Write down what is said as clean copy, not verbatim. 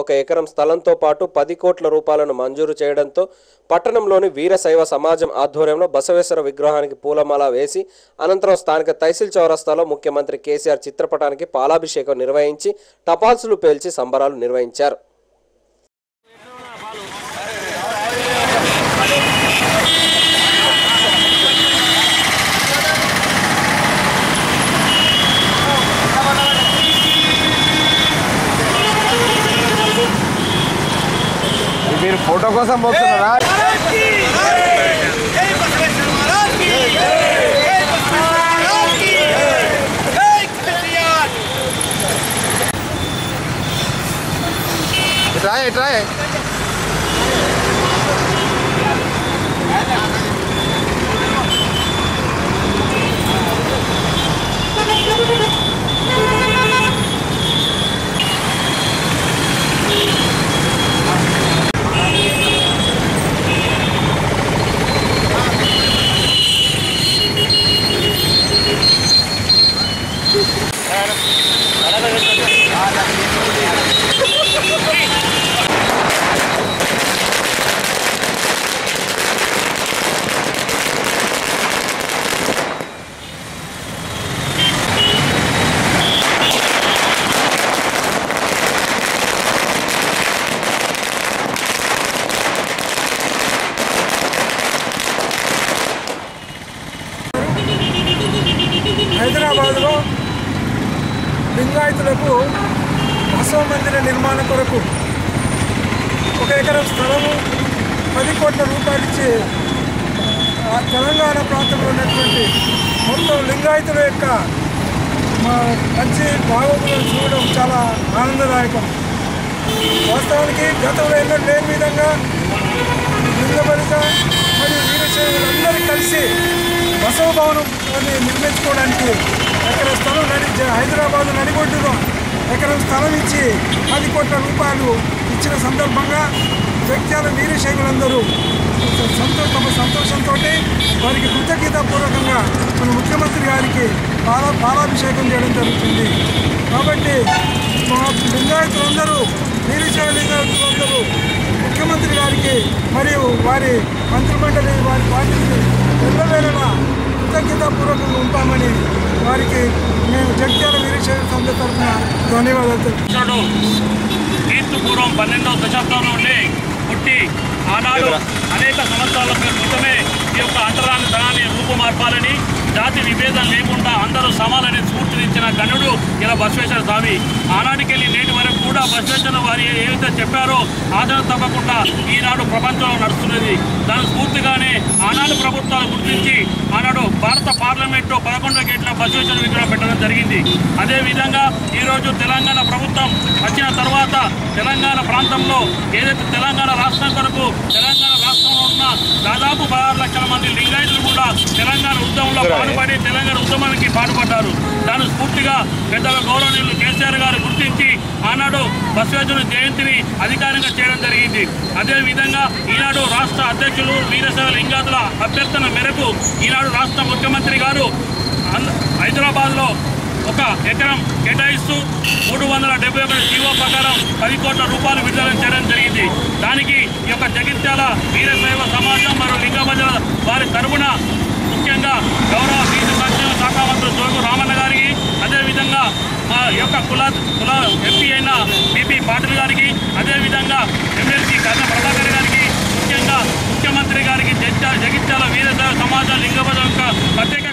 1 ఎకరం స్థలంతో పాటు 10 కోట్ల రూపాయలను మంజూరు చేయడంతో పట్టణంలోని వీరశైవ సమాజం ఆధ్వర్యంలో బసవేశ్వర విగ్రహానికి పూలమాల వేసి అనంతరం స్థానిక తహసీల్ చౌరస్తాలో ముఖ్యమంత్రి కేసీఆర్ చిత్రపటానికి పాలాభిషేకం నిర్వహించి టపాసులు పేల్చి సంబరాలు నిర్వహించారు. మీరు ఫోటో కోసం పోతున్నారా? ట్రై హైదరాబాద్లో లింగాయతులకు బసవ మందిర నిర్మాణం కొరకు 1 ఎకరం స్థలము 10 కోట్ల రూపాయలు ఇచ్చి తెలంగాణ ప్రాంతంలో ఉన్నటువంటి మొత్తం లింగాయతుల యొక్క మంచి బాగోగులను చూడడం చాలా ఆనందదాయకం. వాస్తవానికి గతంలో ఎన్నడూ లేని విధంగా లింగబలిత మరియు వీరశైవులందరూ కలిసి బసవ భవనాన్ని నిర్మించుకోవడానికి ఎకరం స్థలం హైదరాబాద్ నడిగొడ్డులో ఎకరం స్థలం ఇచ్చి 10 కోట్ల రూపాయలు ఇచ్చిన సందర్భంగా జగిత్యాల వీరశైవులందరూ తమ సంతోషంతో వారికి కృతజ్ఞతాపూర్వకంగా మన ముఖ్యమంత్రి గారికి పాలాభిషేకం చేయడం జరుగుతుంది. కాబట్టి మా లింగాయతులందరూ వీరశైవ లింగాయతులందరూ ముఖ్యమంత్రి గారికి మరియు వారి మంత్రిమండలి వారి పార్టీకి ఎల్లవేళలా కృతజ్ఞతాపూర్వకంగా ఉంటామని వారికి మేము జగిత్యాల వీరశైవ సంఘ తరఫున ధన్యవాదాలు తెలుపుతున్నాడు. క్రీస్తు పూర్వం 12వ శతాబ్దంలో ఉండి పుట్టి ఆనాడు అనేక సంవత్సరాల క్రితమే ఈ యొక్క అంటరాని ధనాన్ని రూపుమార్పాలని జాతి విభేదం లేకుండా అందరూ సమానని స్ఫూర్తినిచ్చిన గనుడు ఇలా బసవేశ్వర స్వామి. ఆనాటికెళ్ళి నేటి వరకు కూడా బసవేశ్వర వారి ఏదైతే చెప్పారో ఆచరణ తప్పకుండా ఈనాడు ప్రపంచంలో నడుస్తున్నది. దాని స్ఫూర్తిగానే ఆనాడు ప్రభుత్వాలు గుర్తించి ఆనాడు భారత పార్లమెంట్లో 11 గేట్ల బసవేశ్వర విగ్రహం పెట్టడం జరిగింది. అదేవిధంగా ఈరోజు తెలంగాణ ప్రభుత్వం వచ్చిన తర్వాత తెలంగాణ ప్రాంతంలో ఏదైతే తెలంగాణ రాష్ట్రం కొరకు తెలంగాణ రాష్ట్రంలో ఉన్న దాదాపు 16 లక్షల మంది లింగాయతులు కూడా తెలంగాణ ఉద్యమంలో పాటుపడి తెలంగాణ ఉద్యమానికి పాటుపడ్డారు. దాని స్ఫూర్తిగా పెద్దల గౌరవనీయులు కేసీఆర్ గారు గుర్తించి ఆనాడు బసవేశ్వరుని జయంతిని అధికారికంగా చేయడం జరిగింది. అదేవిధంగా ఈనాడు రాష్ట్ర అధ్యక్షులు వీరశైవ లింగాయతుల అభ్యర్థన మేరకు ఈనాడు రాష్ట్ర ముఖ్యమంత్రి గారు హైదరాబాద్లో 1 ఎకరం కేటాయిస్తూ 371 జీవో ప్రకారం 10 కోట్ల రూపాయలు విడుదల చేయడం జరిగింది. దానికి ఈ యొక్క జగిత్యాల వీరశైవ సమాజం మరియు లింగభజన వారి తరఫున ముఖ్యంగా గౌరవ బీసీ సంక్షేమ శాఖ మంత్రి జోగు రామన్న గారికి, అదేవిధంగా మా యొక్క కుల ఎంపీ అయిన బీపీ పాటిల్ గారికి, అదేవిధంగా ఎమ్మెల్సీ కర్ణ ప్రభాకర్ గారికి, ముఖ్యంగా ముఖ్యమంత్రి గారికి జగిత్యాల వీరశైవ సమాజం లింగభజన ప్రత్యేక